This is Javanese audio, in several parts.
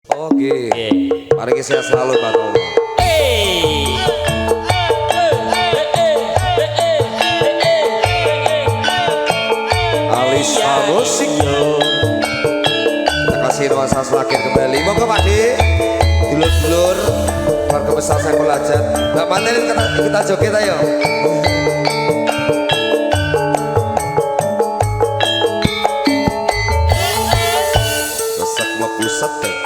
Oke. Mari sehat selalu Pak Tomo. Alisa musik. Kita kasih nuansa selakir kembali. Monggo Pak De. Dulur-dulur keluarga besar Saiful Hajat. Mbak Mantenin kita joget ayo. Sesek mau pusat deh.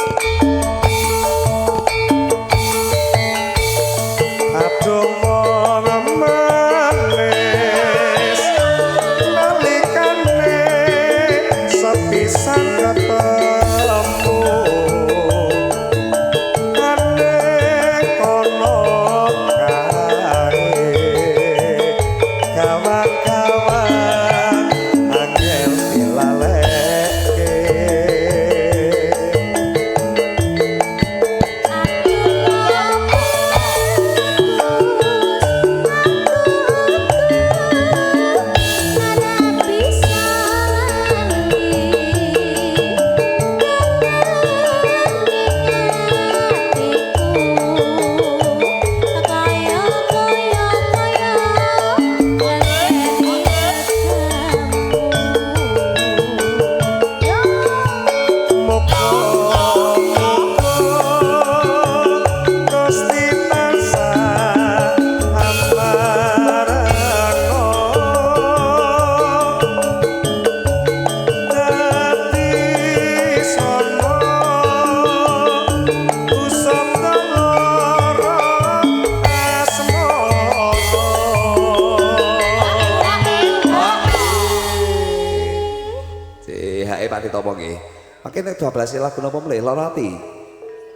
Pak Tomo nggih. Mangke nek 12 lagu napa mleh Lorati.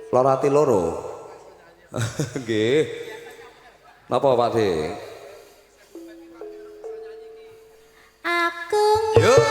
Lorati loro. Nggih. Napa Pak De? Aku yuk.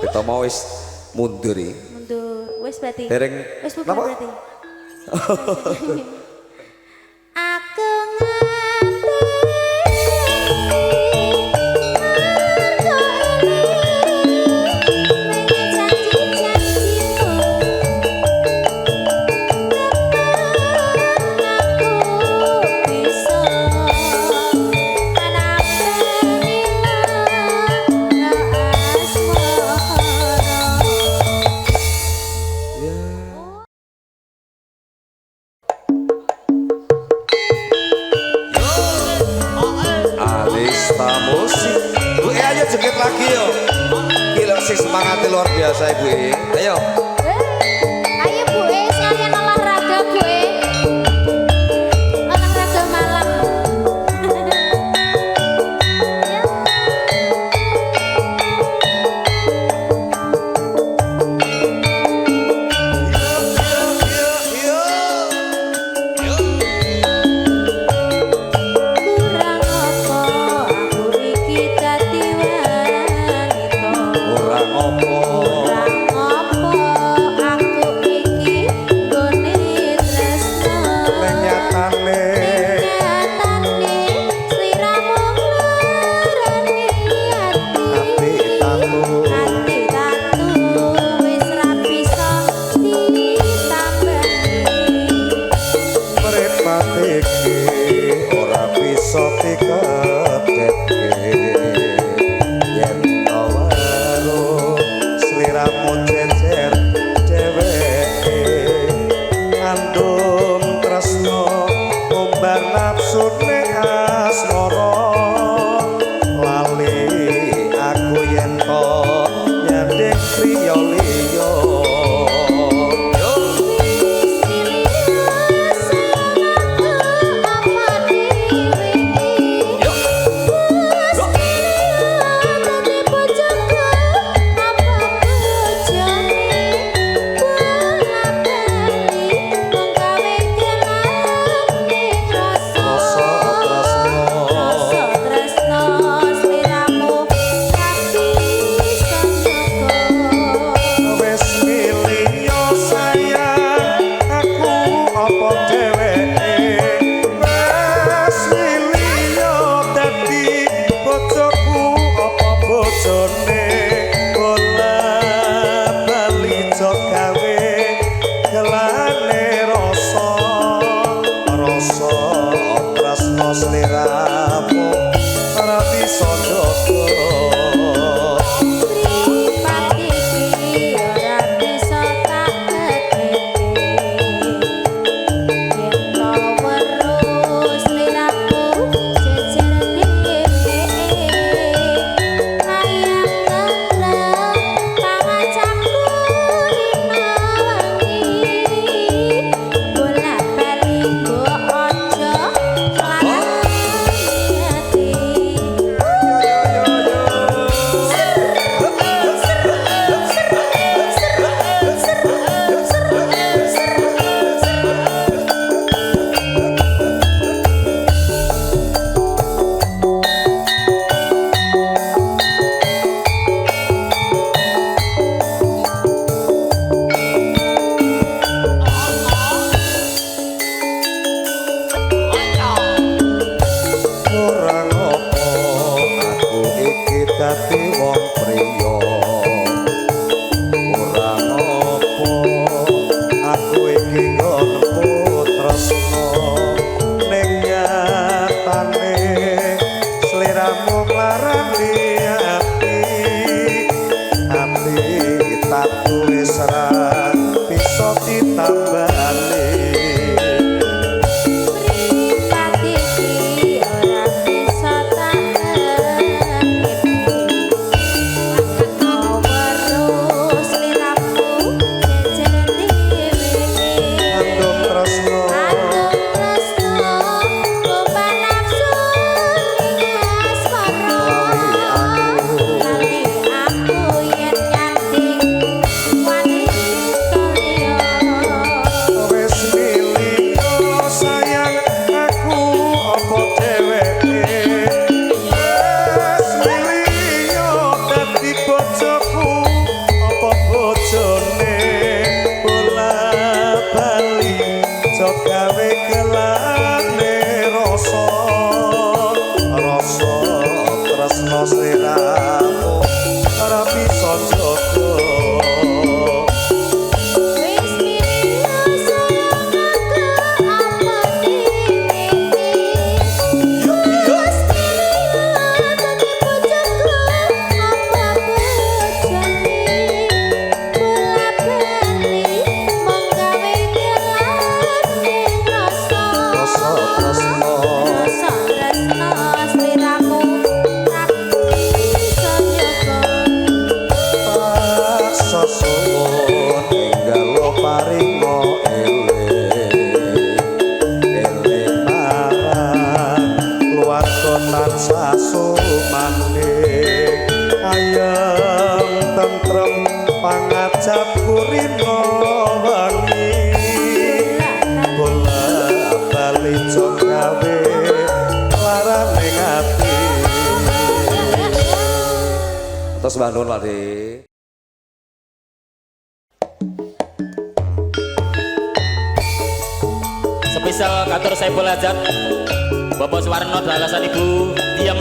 Tomo wis mundur iki. Mundur. Wis berarti. Dereng wis bubar berarti. Aku ayo joget lagi yo. Gila sih semangatnya luar biasa ibu. Ayo. Ayo Bu sekalian olahraga Bu olahraga malam. Ya. Kurang apa aku iki dadi wanita. Kurang opo. Kurang apa aku iki gone tresno. Nyatane Nyatane sliramu nglarani ati tamu. ati tatu wis ra bisa ditambani. Mripate iki ora bisa diketetke yen awaro sliramu jejer dheweke andum tresno umbar nafsune asmara lali aku yen to nyandek priya liya yo wis miliyo sayang aku apa dheweke wis miliyo dadi bojoku apa bojone bola bali gawe kelane rasa rasa tresno sliramu ora bisa njogo kurang apa aku iki dadi wong priya kurang apa aku iki ngolku tresno ning nyatane sliramu nglarani ati tatu wis ra bisa ditambani andum tresno wis paringo eling marang keluarga tansah sumandhing ayem tentrem pangajab kurina wengi bola bali jong gawe larane ati terus Bandung Pak De. Spesial kantor Saiful Hajat Bapak Suwarno dan alasan Ibu Diem.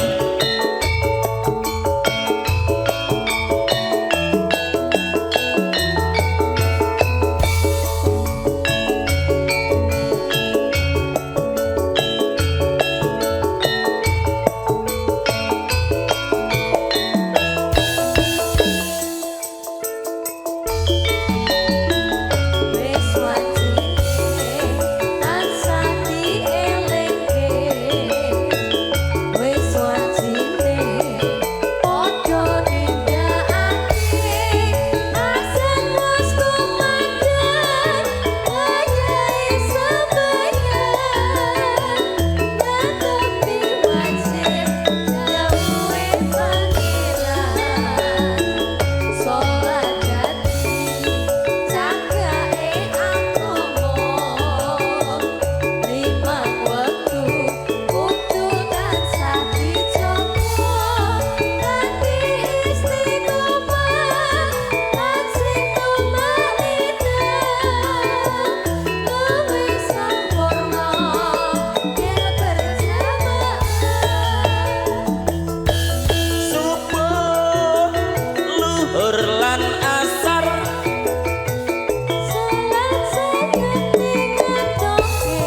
Wis wajine tansah dielingke wis wajine padha nindakake asal wis kumadhang wayahe sembahyang netepi wajib dawuhe pangeran salat dadi cagake agama limang wektu kudu tansah dijaga kanthi istiqomah lan sing tumanina luwih sampurna yen berjamaah Subuh luhur lan asar salat saged ningatoke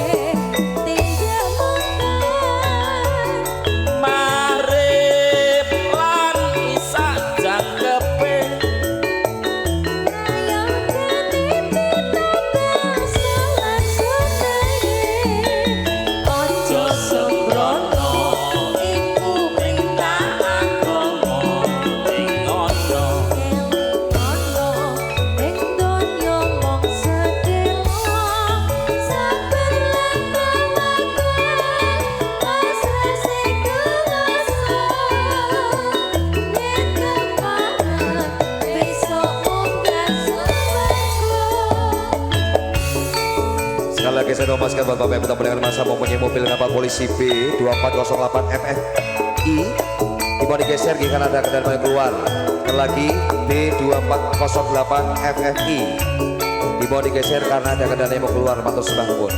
tindak mundur marip lan isak jangkepe ayo ketipitobe salat sunahe ojo sembrono iku perintah agama ing ana Elingono ing donya mung sedhela sabar lan tawakkal pasrah sing kuwasa yen keparat besok munggah swarga. Sekali lagi saya nomaskan buat Bapak Ibu tamu dengan masa mempunyai mobil ngapal polisi B2408 FFI dibawa digeser karena ada kendaraan yang keluar. Sekali lagi B2408 FFI dibawa digeser karena ada kendaraan yang mau keluar. Matur sembah nuwun.